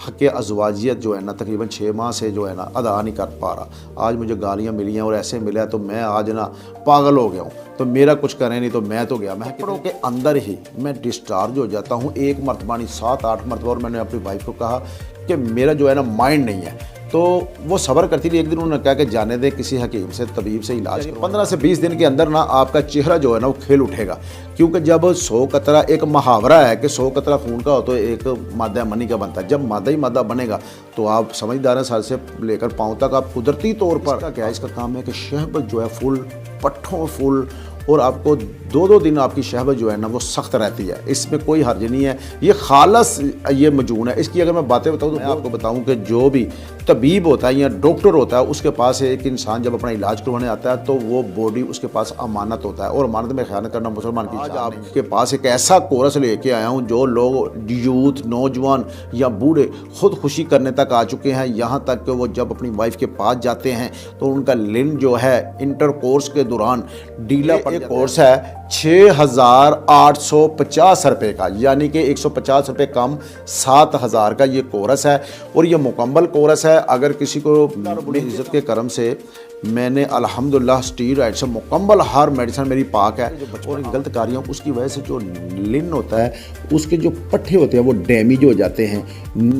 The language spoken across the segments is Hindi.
हक़ अज़वाजियत जो है ना तकरीबन 6 माह से जो है ना अदा नहीं कर पा रहा। आज मुझे गालियाँ मिली हैं और ऐसे मिला तो मैं आज ना पागल हो गया हूँ। तो मेरा कुछ करें नहीं तो मैं तो गया, मैं कपड़ों के अंदर ही मैं डिस्चार्ज हो जाता हूँ, एक मरतबा नहीं 7-8 मरतबा। और मैंने अपनी वाइफ को कहा कि मेरा जो है ना माइंड नहीं है, तो वो सब्र करती रही। एक दिन उन्होंने कहा कि जाने दे, किसी हकीम से तबीब से इलाज करो। 15 से 20 दिन के अंदर ना आपका चेहरा जो है ना वो खिल उठेगा, क्योंकि जब 100 कतरा, एक मुहावरा है कि 100 कतरा खून का हो तो एक मादा मनी का बनता है। जब मादा ही मादा बनेगा तो आप समझदार हैं, सर से लेकर पाँव तक आप कुदरती तौर पर क्या है, इसका काम है कि शहबत जो है फुल पट्ठों फुल, और आपको 2-2 दिन आपकी शहबत जो है ना वो सख्त रहती है। इसमें कोई हर्ज नहीं है, ये खालस ये मजून है। इसकी अगर मैं बातें बताऊँ तो मैं आपको बताऊँ कि जो भी तबीब होता है या डॉक्टर होता है, उसके पास एक इंसान जब अपना इलाज करवाने आता है तो वो बॉडी उसके पास अमानत होता है, और अमानत में ख़यानत करना मुसलमान की। आज आपके पास एक ऐसा कोरस लेके आया हूँ जो लोग यूथ, नौजवान या बूढ़े खुदकुशी करने तक आ चुके हैं। यहाँ तक कि वो जब अपनी वाइफ के पास जाते हैं तो उनका लिंग जो है इंटरकोर्स के दौरान डीला पड़ जाता है। कोर्स है 6,850 रुपये का, यानी कि 150 रुपये कम 7,000 का ये कोर्स है, और ये मुकम्मल कोर्स है। अगर किसी को अपनी इज़्ज़त के करम से मैंने अल्हम्दुलिल्लाह स्टीरॉइड से मुकम्मल हर मेडिसिन मेरी पाक है, और गलत कारियों उसकी वजह से जो लिन होता है उसके जो पट्टे होते हैं वो डैमेज हो जाते हैं,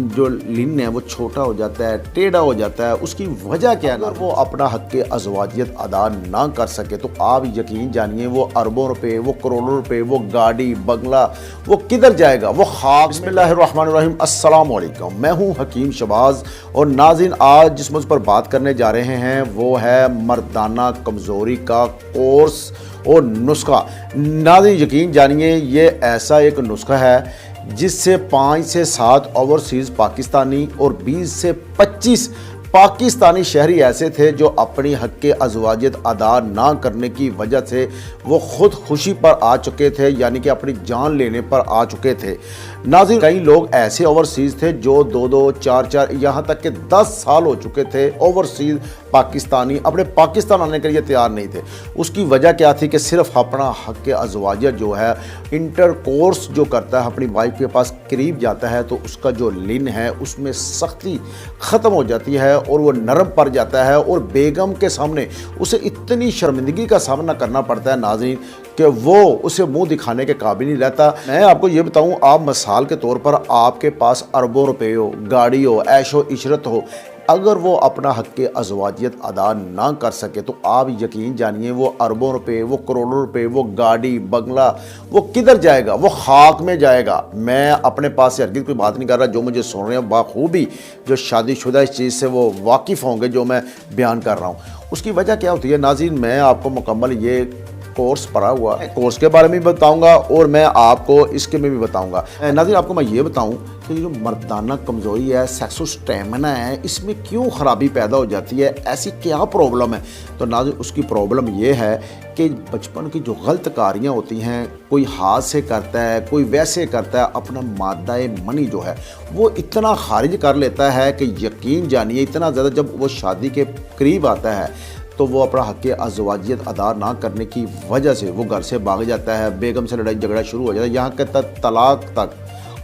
जो लिन है वो छोटा हो जाता है, टेढ़ा हो जाता है। उसकी वजह क्या है ना, वो अपना हक़ अज़वाजियत अदा ना कर सके तो आप यकीन जानिए वो अरबों रुपए, वो करोड़ों रुपए, वो गाड़ी बंगला वो किधर जाएगा, वो खाक। बिस्मिल्लाहिर्रहमानिर्रहीम, अस्सलाम वालेकुम, मैं हूँ हकीम शबाज़। और नाज़रीन, आज जिस मौजू पर बात करने जा रहे हैं वो है मर्दाना कमज़ोरी का कोर्स और नुस्खा। नाज़रीन यकीन जानिए ये ऐसा एक नुस्खा है जिससे 5 से 7 ओवरसीज़ पाकिस्तानी और 20 से 25 पाकिस्तानी शहरी ऐसे थे जो अपनी हक़ अज़वाजियत अदा ना करने की वजह से वो खुद खुशी पर आ चुके थे, यानी कि अपनी जान लेने पर आ चुके थे। नाज़रीन, कई लोग ऐसे ओवरसीज़ थे जो 2-2, 4-4, यहाँ तक कि 10 साल हो चुके थे ओवरसीज़ पाकिस्तानी अपने पाकिस्तान आने के लिए तैयार नहीं थे। उसकी वजह क्या थी कि सिर्फ अपना हक़ अज़वाजियत जो है इंटरकोर्स जो करता है, अपनी वाइफ के पास करीब जाता है तो उसका जो लिन है उसमें सख्ती ख़त्म हो जाती है और वो नरम पड़ जाता है, और बेगम के सामने उसे इतनी शर्मिंदगी का सामना करना पड़ता है नाज़रीन कि वो उसे मुंह दिखाने के काबिल नहीं रहता। मैं आपको ये बताऊं, आप मिसाल के तौर पर आपके पास अरबों रुपए हो, गाड़ी हो, ऐशो इशरत हो, अगर वो अपना हक़ अज़वाजियत अदा ना कर सके तो आप यकीन जानिए वो अरबों रुपए, वो करोड़ों रुपए, वो गाड़ी बंगला वो किधर जाएगा, वो खाक में जाएगा। मैं अपने पास से हरगिज़ कोई बात नहीं कर रहा, जो मुझे सुन रहे हैं बाखूबी जो शादीशुदा इस चीज़ से वो वाकिफ़ होंगे जो मैं बयान कर रहा हूँ। उसकी वजह क्या होती है नाज़रीन, मैं आपको मुकम्मल ये कोर्स पढ़ा हुआ है, कोर्स के बारे में भी बताऊंगा और मैं आपको इसके में भी बताऊंगा। नाज़रीन, आपको मैं ये बताऊं कि जो मर्दाना कमज़ोरी है, सेक्सुअल स्टैमिना है, इसमें क्यों ख़राबी पैदा हो जाती है, ऐसी क्या प्रॉब्लम है। तो नाज़रीन, उसकी प्रॉब्लम ये है कि बचपन की जो गलत कारियाँ होती हैं, कोई हाथ से करता है, कोई वैसे करता है, अपना मादा मनी जो है वो इतना खारिज कर लेता है कि यकीन जानिए इतना ज़्यादा जब वो शादी के करीब आता है तो वो अपना हक़ अज़वाजियत अदा ना करने की वजह से वो घर से भाग जाता है, बेगम से लड़ाई झगड़ा शुरू हो जाता है, यहाँ के तक तलाक तक,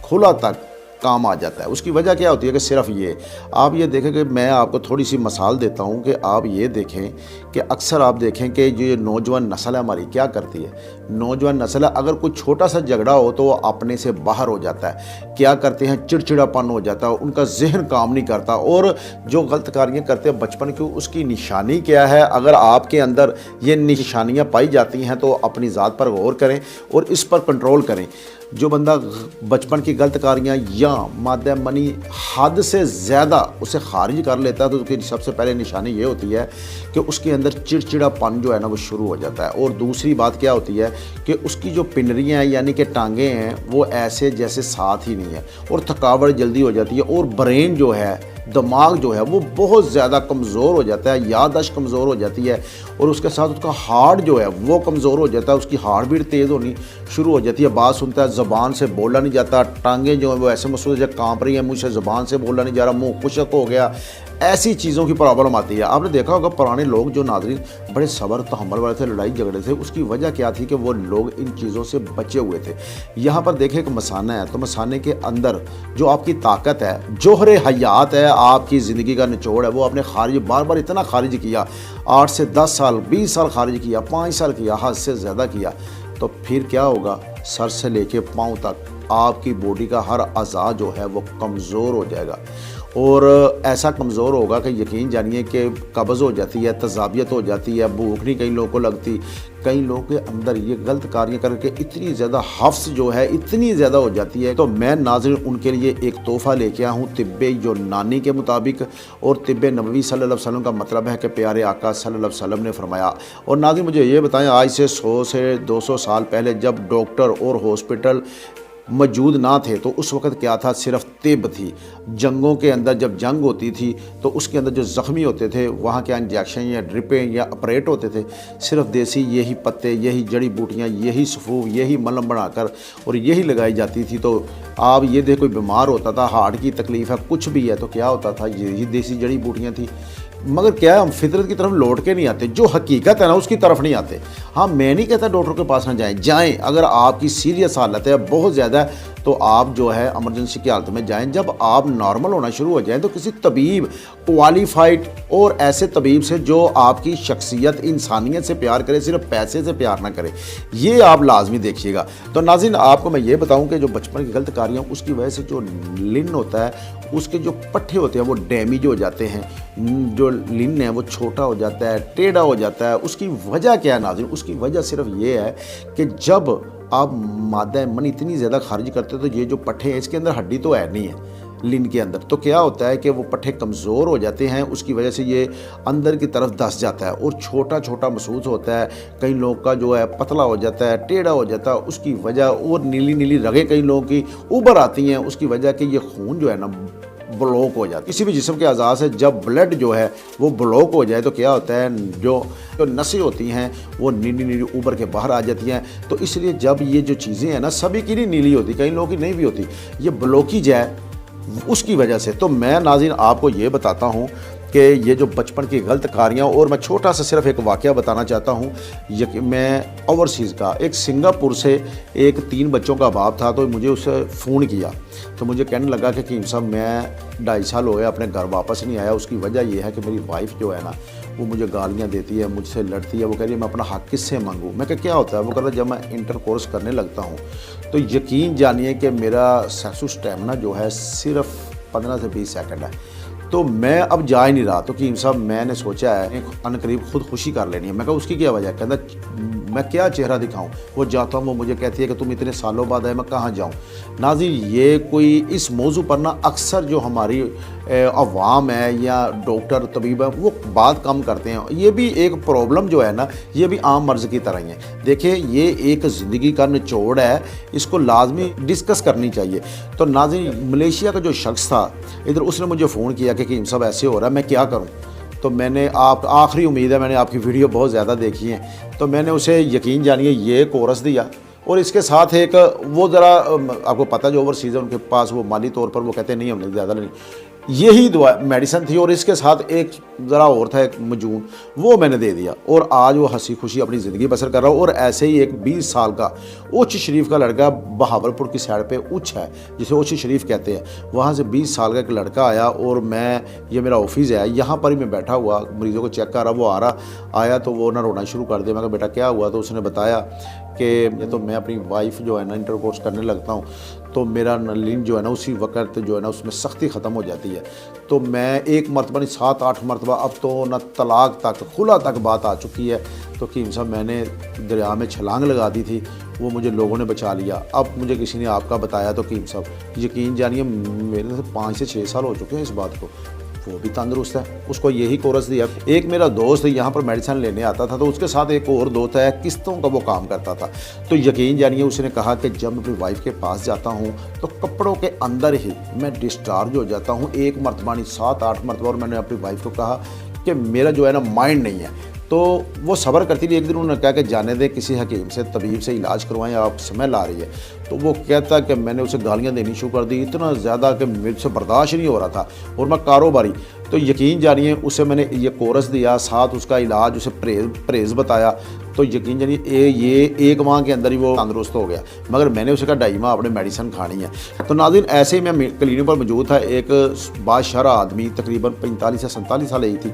खुला तक काम आ जाता है। उसकी वजह क्या होती है कि सिर्फ ये आप ये देखें कि मैं आपको थोड़ी सी मिसाल देता हूँ कि आप ये देखें कि अक्सर आप देखें कि जो ये नौजवान नस्ल है हमारी क्या करती है। नौजवान नस्ल है, अगर कोई छोटा सा झगड़ा हो तो वो अपने से बाहर हो जाता है, क्या करते हैं चिड़चिड़ापन हो जाता है, उनका जहन काम नहीं करता, और जो गलत कारियाँ करते हैं बचपन की उसकी निशानी क्या है। अगर आपके अंदर ये निशानियाँ पाई जाती हैं तो अपनी ज़ात पर गौर करें और इस पर कंट्रोल करें। जो बंदा बचपन की गलत कारियाँ या मादा मनी हद से ज़्यादा उसे खारिज कर लेता है तो उसकी सबसे पहले निशानी ये होती है कि उसके अंदर चिड़चिड़ापन जो है ना वो शुरू हो जाता है। और दूसरी बात क्या होती है कि उसकी जो पिंडरियाँ हैं यानी कि टांगें हैं वो ऐसे जैसे साथ ही नहीं है, और थकावट जल्दी हो जाती है, और ब्रेन जो है दिमाग जो है वो बहुत ज़्यादा कमज़ोर हो जाता है, याददाश्त कमज़ोर हो जाती है, और उसके साथ उसका हार्ट जो है वो कमज़ोर हो जाता है, उसकी हार्ट बीट तेज़ होनी शुरू हो जाती है, बात सुनता है, ज़बान से बोला नहीं जाता, टांगें जो है वो ऐसे महसूस जब काँप रही है, मुझसे ज़बान से बोला नहीं जा रहा, मुँह खुशक हो गया, ऐसी चीज़ों की प्रॉब्लम आती है। आपने देखा होगा पुराने लोग जो नाज़रीन बड़े सब्र तहम्मुल वाले थे, लड़ाई झगड़े थे, उसकी वजह क्या थी कि वो लोग इन चीज़ों से बचे हुए थे। यहाँ पर देखें एक मसाना है, तो मसाने के अंदर जो आपकी ताकत है, जोहरे हयात है, आपकी ज़िंदगी का निचोड़ है, वो आपने खारिज बार बार इतना खारिज किया, 8 से 10 साल 20 साल खारिज किया, 5 साल किया, हद से ज़्यादा किया, तो फिर क्या होगा, सर से लेके पाँव तक आपकी बॉडी का हर अज़ा जो है वो कमज़ोर हो जाएगा, और ऐसा कमज़ोर होगा कि यकीन जानिए कि कब्ज़ हो जाती है, तज़ाबियत हो जाती है, भूख नहीं कई लोगों को लगती, कई लोगों के अंदर ये गलत कार्य करके इतनी ज़्यादा हफ्स जो है इतनी ज़्यादा हो जाती है। तो मैं नाज़रीन उनके लिए एक तोहफ़ा लेके आया हूँ तिब्बे जो नानी के मुताबिक, और तिब्बे नबवी सल्लल्लाहु अलैहि वसल्लम का मतलब है कि प्यारे आका सल्लल्लाहु अलैहि वसल्लम ने फरमाया। और नाज़रीन मुझे ये बताएं, आज से 100 से 200 साल पहले जब डॉक्टर और हॉस्पिटल मौजूद ना थे तो उस वक़्त क्या था, सिर्फ तिब थी। जंगों के अंदर जब जंग होती थी तो उसके अंदर जो ज़ख्मी होते थे वहाँ क्या इंजेक्शन या ड्रिपें या ऑपरेट होते थे, सिर्फ देसी यही पत्ते, यही जड़ी बूटियाँ, यही सफ़ूफ, यही मलहम बनाकर और यही लगाई जाती थी। तो आप ये देख, कोई बीमार होता था, हार्ट की तकलीफ़ है, कुछ भी है, तो क्या होता था, यही देसी जड़ी बूटियाँ थी। मगर क्या है, हम फितरत की तरफ लौट के नहीं आते, जो हकीकत है ना उसकी तरफ नहीं आते। हाँ, मैं नहीं कहता डॉक्टर के पास ना जाएं, अगर आपकी सीरियस हालत है बहुत ज़्यादा, तो आप जो है इमरजेंसी की हालत में जाएं। जब आप नॉर्मल होना शुरू हो जाएं तो किसी तबीब क्वालिफाइड और ऐसे तबीब से जो आपकी शख्सियत इंसानियत से प्यार करे, सिर्फ पैसे से प्यार ना करे, ये आप लाजमी देखिएगा। तो नाज़रीन आपको मैं ये बताऊं कि जो बचपन की गलत कार्यों उसकी वजह से जो लिन होता है उसके जो पट्टे होते हैं वो डैमेज हो जाते हैं, जो लिन है वो छोटा हो जाता है, टेढ़ा हो जाता है। उसकी वजह क्या है नाज़रीन, उसकी वजह सिर्फ ये है कि जब आप मादा मन इतनी ज़्यादा खारिज करते हो तो ये जो पट्टे हैं इसके अंदर हड्डी तो है नहीं है लिन के अंदर, तो क्या होता है कि वो पट्टे कमज़ोर हो जाते हैं, उसकी वजह से ये अंदर की तरफ धंस जाता है और छोटा छोटा महसूस होता है। कई लोगों का जो है पतला हो जाता है, टेढ़ा हो जाता है, उसकी वजह, और नीली नीली रगें कई लोगों की उभर आती हैं, उसकी वजह कि ये खून जो है ना ब्लॉक हो जाता है। किसी भी जिस्म के अज़ा से जब ब्लड जो है वो ब्लॉक हो जाए तो क्या होता है, जो नसें होती हैं वो नीली नीली उभर के बाहर आ जाती हैं। तो इसलिए जब ये जो चीज़ें हैं ना, सभी की नहीं नीली होती, कई लोगों की नहीं भी होती, ये ब्लॉकेज है उसकी वजह से। तो मैं नाज़रीन आपको ये बताता हूँ कि ये जो बचपन की गलत कारियाँ, और मैं छोटा सा सिर्फ एक वाक़या बताना चाहता हूँ। मैं ओवरसीज़ का एक सिंगापुर से एक 3 बच्चों का बाप था, तो मुझे उससे फ़ोन किया, तो मुझे कहने लगा कि कीम साहब मैं 2.5 साल हो गए अपने घर वापस नहीं आया। उसकी वजह यह है कि मेरी वाइफ जो है ना वो मुझे गालियाँ देती है, मुझसे लड़ती है, वो कह रही है मैं अपना हक़ किससे मांगूँ। मैं क्या होता है, वो कह रहा है जब मैं इंटर कोर्स करने लगता हूँ तो यकीन जानिए कि मेरा सेक्सुअल स्टैमिना जो है सिर्फ 15 से 20 सेकंड है, तो मैं अब जा ही नहीं रहा। तो कीम साहब मैंने सोचा है अनकरीब खुद खुशी कर लेनी है। मैं कहा उसकी क्या वजह, कहता मैं क्या चेहरा दिखाऊं। वो जाता हूँ, वो मुझे कहती है कि तुम इतने सालों बाद आए, मैं कहाँ जाऊँ। नाज़रीन ये कोई इस मौजू पर ना अक्सर जो हमारी अवाम है या डॉक्टर तबीब है वो बात कम करते हैं। ये भी एक प्रॉब्लम जो है ना, ये भी आम मर्ज़ की तरह ही है। देखिए ये एक ज़िंदगी का निचोड़ है, इसको लाजमी डिस्कस करनी चाहिए। तो नाज़रीन मलेशिया का जो शख्स था इधर, उसने मुझे फ़ोन किया कि कीम साहब ऐसे हो रहा है, मैं क्या करूँ। तो मैंने आप आखिरी उम्मीद है, मैंने आपकी वीडियो बहुत ज़्यादा देखी है, तो मैंने उसे यकीन जानिए ये कोर्स दिया, और इसके साथ एक वो ज़रा आपको पता जो ओवरसीज़ है उनके पास वो माली तौर पर वो कहते हैं नहीं हमने ज़्यादा नहीं, यही दवा मेडिसिन थी, और इसके साथ एक ज़रा और था एक मजून, वो मैंने दे दिया, और आज वो हंसी खुशी अपनी ज़िंदगी बसर कर रहा हूँ। और ऐसे ही एक 20 साल का उच्च शरीफ का लड़का, बहावलपुर की साइड पे उच्च है जिसे उच्च शरीफ कहते हैं, वहाँ से 20 साल का एक लड़का आया, और मैं ये मेरा ऑफिस है, यहाँ पर ही मैं बैठा हुआ मरीज़ों को चेक कर रहा, वो आया तो वो ना रोना शुरू कर दिया। मैं कहा बेटा क्या हुआ, तो उसने बताया कि तो मैं अपनी वाइफ जो है ना इंटरकोर्स करने लगता हूँ तो मेरा लिंग जो है ना उसी वक्त जो है ना उसमें सख्ती ख़त्म हो जाती है। तो मैं एक मरतबा नहीं 7-8 मरतबा, अब तो ना तलाक तक खुला तक बात आ चुकी है। तो कीम साहब मैंने दरिया में छलांग लगा दी थी, वो मुझे लोगों ने बचा लिया। अब मुझे किसी ने आपका बताया, तो कीम साहब यकीन जानिए मेरे से 5 से 6 साल हो चुके हैं इस बात को। वो भी तंदुरुस्त है, उसको यही कोरस दिया। एक मेरा दोस्त यहाँ पर मेडिसिन लेने आता था, तो उसके साथ एक और दोस्त है, किस्तों का वो काम करता था। तो यकीन जानिए उसने कहा कि जब मैं अपनी वाइफ के पास जाता हूँ तो कपड़ों के अंदर ही मैं डिस्चार्ज हो जाता हूँ, एक मरतबा नहीं 7-8 मरतबा। और मैंने अपनी वाइफ को कहा कि मेरा जो है ना माइंड नहीं है। तो वो सब्र करती रही। एक दिन उन्होंने कहा कि जाने दे, किसी हकीम से, तबीब से इलाज करवाएं, आप स्मेल आ रही है। तो वो कहता कि मैंने उसे गालियां देनी शुरू कर दी, इतना ज़्यादा कि मुझसे बर्दाश्त नहीं हो रहा था, और मैं कारोबारी। तो यकीन जानिए उसे मैंने ये कोरस दिया, साथ उसका इलाज, उसे परहेज़ बताया। तो यकीन जानिए ये 1 माह के अंदर ही वो तंदुरुस्त हो गया। मगर मैंने उसे कहा 2.5 माह आपने मेडिसिन खानी है। तो नाज़रीन, ऐसे ही मैं क्लिनिक पर मौजूद था, एक बाशरा आदमी तकरीबन 45 से 47 साल की थी।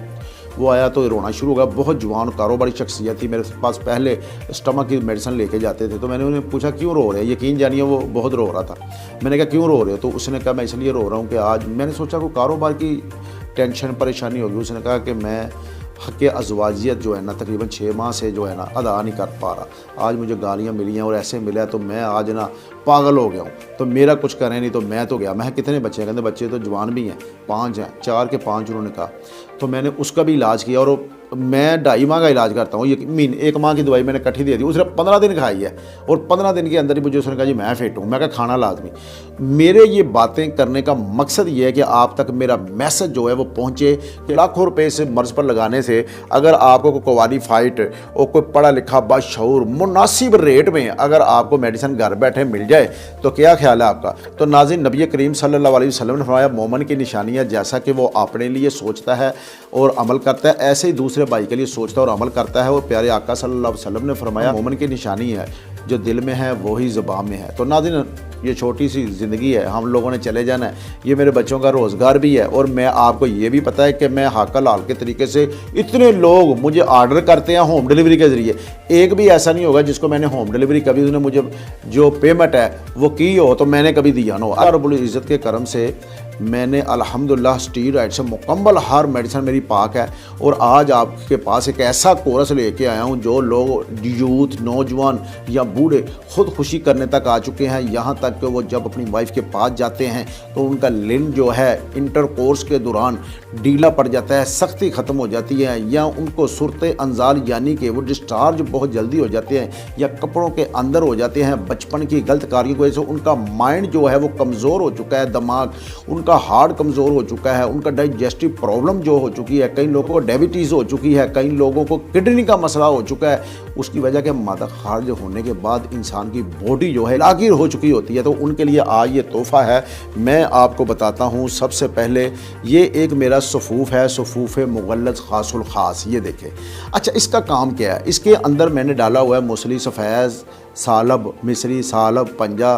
वो आया तो रोना शुरू हो गया। बहुत जवान कारोबारी शख्सियत थी, मेरे पास पहले स्टमक की मेडिसिन लेके जाते थे। तो मैंने उन्हें पूछा क्यों रो रहे हैं। यकीन जानिए वो बहुत रो रहा था। मैंने कहा क्यों रो रहे हो? तो उसने कहा मैं इसलिए रो रहा हूँ कि आज मैंने सोचा कोई कारोबार की टेंशन परेशानी होगी। उसने कहा कि मैं हक़ अज़वाजियत जो है ना तकरीबन 6 माह से जो है ना अदा नहीं कर पा रहा। आज मुझे गालियाँ मिली हैं और ऐसे मिला है, तो मैं आज ना पागल हो गया हूँ। तो मेरा कुछ करें नहीं तो मैं तो गया। मैं कितने बच्चे हैं? कहते बच्चे तो जवान भी हैं, 5 हैं, 4 के 5 उन्होंने कहा। तो मैंने उसका भी इलाज किया, और मैं 2.5 माह का इलाज करता हूँ। ये 1 माह की दवाई मैंने इकट्ठी दे दी। उसने 15 दिन खाई है, और 15 दिन के अंदर ही मुझे उसने कहा जी मैं फिट हूँ। मैं कहा खाना लाजमी। मेरे ये बातें करने का मकसद ये है कि आप तक मेरा मैसेज जो है वो पहुँचे कि लाखों रुपए से मर्ज़ पर लगाने से अगर आपको कोई क्वालीफाइड और कोई पढ़ा लिखा बाशऊर मुनासिब रेट में अगर आपको मेडिसिन घर बैठे मिल जाए तो क्या ख्याल है आपका। तो नाज़रीन, नबी करीम सल्लल्लाहु अलैहि वसल्लम ने फरमाया मोमिन की निशानियाँ जैसा कि वो अपने लिए सोचता है और अमल करता है, ऐसे ही दूसरे भाई के लिए सोचता है और अमल करता है। और प्यारे आका सल्लल्लाहु अलैहि वसल्लम ने फरमाया मोमिन की निशानी है जो दिल में है वही ज़ुबान में है। तो नाज़रीन, ये छोटी सी ज़िंदगी है, हम लोगों ने चले जाना है। ये मेरे बच्चों का रोज़गार भी है, और मैं आपको ये भी पता है कि मैं हक़ हलाल के तरीके से इतने लोग मुझे आर्डर करते हैं होम डिलीवरी के ज़रिए। एक भी ऐसा नहीं होगा जिसको मैंने होम डिलीवरी कभी उसने मुझे जो पेमेंट है वो की हो तो मैंने कभी दिया ना हो। अल्लाह रब्बुल इज़्ज़त के करम से मैंने अल्हम्दुलिल्लाह स्टीरॉयड से मुकम्मल हर मेडिसिन मेरी पाक है। और आज आपके पास एक ऐसा कोर्स लेके आया हूँ जो लोग यूथ, नौजवान या बूढ़े खुद खुशी करने तक आ चुके हैं। यहाँ तक कि वो जब अपनी वाइफ के पास जाते हैं तो उनका लिंग जो है इंटरकोर्स के दौरान ढीला पड़ जाता है, सख्ती ख़त्म हो जाती है, या उनको सुरते अंजाल यानी कि वो डिस्चार्ज बहुत जल्दी हो जाते हैं, या कपड़ों के अंदर हो जाते हैं। बचपन की गलत कार्यों की वजह से उनका माइंड जो है वो कमज़ोर हो चुका है, दिमाग उनका हार्ट कमज़ोर हो चुका है, उनका डाइजेस्टिव प्रॉब्लम जो हो चुकी है, कई लोगों को डायबिटीज़ हो चुकी है, कई लोगों को किडनी का मसला हो चुका है। उसकी वजह के मादा खारिज होने के बाद इंसान की बॉडी जो है लागिर हो चुकी होती है। तो उनके लिए आज ये तोहफ़ा है, मैं आपको बताता हूँ। सबसे पहले ये एक मेरा सफ़ूफ़ है, सफ़ूफ़ मुग़ल्लज़ ख़ासुल ख़ास। ये देखें। अच्छा, इसका काम क्या है? इसके अंदर मैंने डाला हुआ है मूसली सफ़ैज़, सालब मिस्री, सालब पंजा,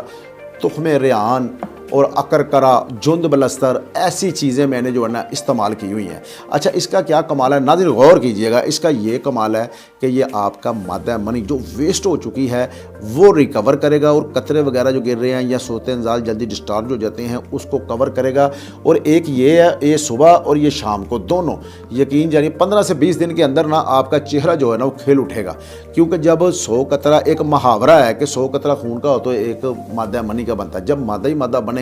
तुख़्म रेहान और अकरकरा, जुंद बलस्तर, ऐसी चीज़ें मैंने जो है ना इस्तेमाल की हुई हैं। अच्छा, इसका क्या कमाल है नाज़रीन, गौर कीजिएगा। इसका ये कमाल है कि ये आपका मादा मनी जो वेस्ट हो चुकी है वो रिकवर करेगा, और कतरे वगैरह जो गिर रहे हैं या सोते अंजाल जल्दी डिस्चार्ज हो जाते हैं उसको कवर करेगा। और एक ये है, ये सुबह और ये शाम को दोनों, यकीन जानिए 15 से 20 दिन के अंदर ना आपका चेहरा जो है ना वो खिल उठेगा। क्योंकि जब 100 कतरा, एक मुहावरा है कि 100 कतरा खून का हो तो एक मादा मनी का बनता है। जब मादा ही मादा बनेगा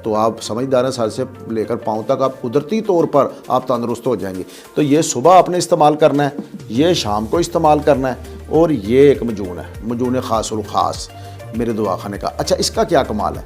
तो आप समझदार हैं, सर से लेकर पाँव तक आप कुदरती तौर पर आप तंदुरुस्त हो जाएंगे। तो ये सुबह आपने इस्तेमाल करना है, ये शाम को इस्तेमाल करना है, और ये एक मजून है, मजून ख़ासुल ख़ास मेरे दवाखाने का। अच्छा, इसका क्या कमाल है?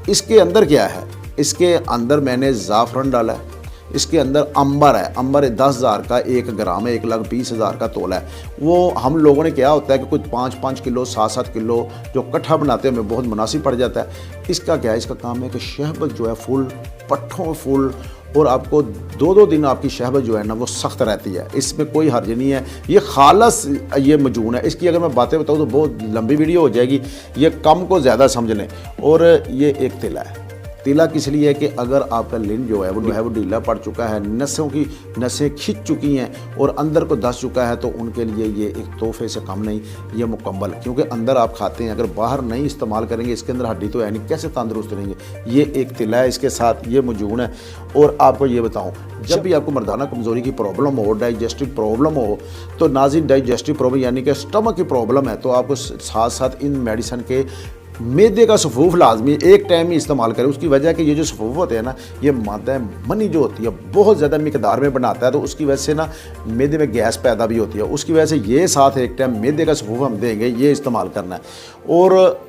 इसके अंदर क्या है? इसके अंदर मैंने ज़ाफ़रान डाला है, इसके अंदर अंबर है। अंबर 10,000 का 1 ग्राम है, 1,20,000 का तोला है। वो हम लोगों ने क्या होता है कि कुछ 5-5 किलो 7-7 किलो जो कट्ठा बनाते हैं हमें बहुत मुनासिब पड़ जाता है। इसका क्या है? इसका काम है कि शहबत जो है फुल, पट्ठों फुल, और आपको 2-2 दिन आपकी शहबत जो है ना वो सख्त रहती है। इसमें कोई हर्ज नहीं है। ये खालस ये मजून है। इसकी अगर मैं बातें बताऊँ तो बहुत लंबी वीडियो हो जाएगी, ये कम को ज़्यादा समझ लें। और ये एक तिला है। तिला किस लिए है कि अगर आपका लिंग जो है वो ढीला पड़ चुका है, नसों की नसें खिंच चुकी हैं और अंदर को धंस चुका है, तो उनके लिए ये एक तोहफे से कम नहीं, ये मुकम्मल है। क्योंकि अंदर आप खाते हैं, अगर बाहर नहीं इस्तेमाल करेंगे, इसके अंदर हड्डी तो है नहीं, कैसे तंदुरुस्त रहेंगे। ये एक तिला है, इसके साथ ये मजून है। और आपको ये बताऊँ, जब भी आपको मर्दाना कमज़ोरी की प्रॉब्लम हो, डाइजेस्टिव प्रॉब्लम हो, तो नाज़रीन डाइजेस्टिव प्रॉब्लम यानी कि स्टमक की प्रॉब्लम है, तो आपको साथ साथ इन मेडिसिन के मैदे का सफ़ूफ लाजमी एक टाइम ही इस्तेमाल करें। उसकी वजह है कि ये जो सफ़ूफ होते हैं ना, ये मादा मनी जो होती है बहुत ज़्यादा मिकदार में बनाता है, तो उसकी वजह से ना मैदे में गैस पैदा भी होती है। उसकी वजह से ये साथ एक टाइम मैदे का सफ़ूफ हम देंगे, ये इस्तेमाल करना है। और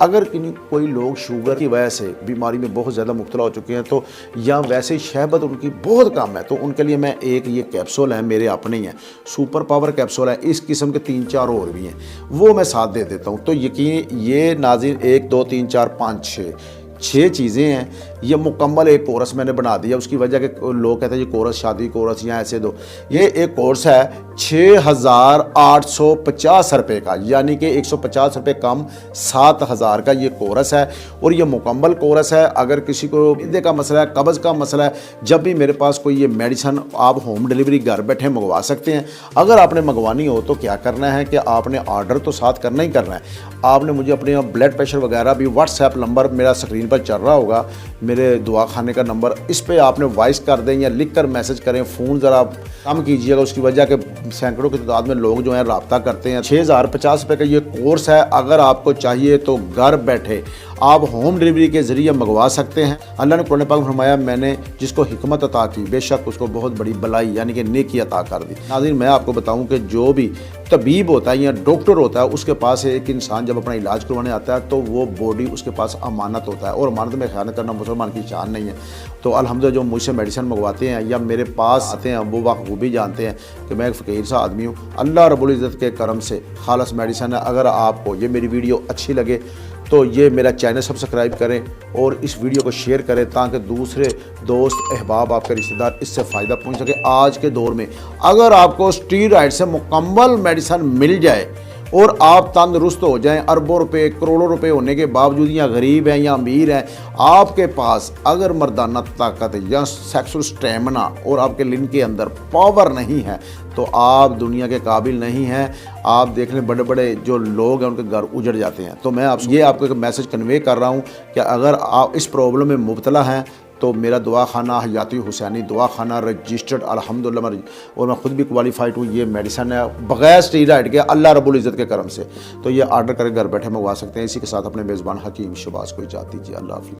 अगर कोई लोग शुगर की वजह से बीमारी में बहुत ज़्यादा मुब्तला हो चुके हैं, तो या वैसे ही शहबत उनकी बहुत कम है, तो उनके लिए मैं एक ये कैप्सूल है, मेरे अपने ही हैं, सुपर पावर कैप्सूल है, इस किस्म के 3-4 और भी हैं, वो मैं साथ दे देता हूँ। तो यकीन ये नाज़रीन 1 2 3 4 5 6 चीज़ें हैं। ये मुकम्मल एक कोर्स मैंने बना दिया। उसकी वजह के लोग कहते हैं ये कोर्स शादी कोर्स या ऐसे दो, ये एक कोर्स है 6,850 रुपये का, यानी कि 150 रुपये कम 7,000 का ये कोर्स है। और ये मुकम्मल कोर्स है। अगर किसी को मैदे का मसला है, कब्ज़ का मसला है, जब भी मेरे पास कोई ये मेडिसन आप होम डिलीवरी घर बैठे मंगवा सकते हैं। अगर आपने मंगवानी हो तो क्या करना है कि आपने ऑर्डर तो साथ करना ही करना है। आपने मुझे अपने ब्लड प्रेशर वगैरह भी व्हाट्सएप नंबर मेरा स्क्रीन पर चल रहा होगा, मेरे दुआ खाने का नंबर, इस पे आपने वॉइस कर दें या लिख कर मैसेज करें। फ़ोन ज़रा कम कीजिएगा, उसकी वजह के सैकड़ों की तादाद में लोग जो हैं रब्ता करते हैं। 6,050 रुपये का ये कोर्स है। अगर आपको चाहिए तो घर बैठे आप होम डिलीवरी के ज़रिए मंगवा सकते हैं। अल्लाह ने कुरान पाक में फरमाया, मैंने जिसको हिकमत अता की बेशक उसको बहुत बड़ी भलाई यानी कि नेकी अता कर दी। नाज़रीन, मैं आपको बताऊं कि जो भी तबीब होता है या डॉक्टर होता है, उसके पास एक इंसान जब अपना इलाज करवाने आता है तो वो बॉडी उसके पास अमानत होता है, और अमानत में ख़यानत करना मुसलमान की शान नहीं है। तो अल्हम्दुलिल्लाह जो मुझसे मेडिसिन मंगवाते हैं या मेरे पास आते हैं, वो बखूबी जानते हैं कि मैं एक फ़कीर सा आदमी हूँ। अल्लाह रब्बुल इज़्ज़त के करम से खालस मेडिसिन है। अगर आपको ये मेरी वीडियो अच्छी लगे तो ये मेरा चैनल सब्सक्राइब करें और इस वीडियो को शेयर करें, ताकि दूसरे दोस्त अहबाब आपके रिश्तेदार इससे फ़ायदा पहुंच सके। आज के दौर में अगर आपको स्टीरॉयड से मुकम्मल मेडिसिन मिल जाए और आप तंदुरुस्त हो जाएं, अरबों रुपए करोड़ों रुपए होने के बावजूद, या गरीब हैं या अमीर हैं, आपके पास अगर मर्दाना ताकत या सेक्सुअल स्टेमिना और आपके लिंग के अंदर पावर नहीं है, तो आप दुनिया के काबिल नहीं हैं। आप देख लें बड़े बड़े जो लोग हैं उनके घर उजड़ जाते हैं। तो मैं आपको एक मैसेज कन्वे कर रहा हूँ कि अगर आप इस प्रॉब्लम में मुब्तला हैं तो मेरा दुआ खाना हयाती हुसैनी दुआ खाना रजिस्टर्ड अल्हम्दुलिल्लाह, और मैं ख़ुद भी क्वालिफाइड हूँ। ये मेडिसन है बग़ैर स्टीरॉयड के, अल्लाह रब्बुल इज़्ज़त के करम से। तो ये ऑर्डर करके घर बैठे मंगवा सकते हैं। इसी के साथ अपने मेज़बान हकीम शहबाज को इजाज़त दीजिए। अल्लाह हाफ़िज़।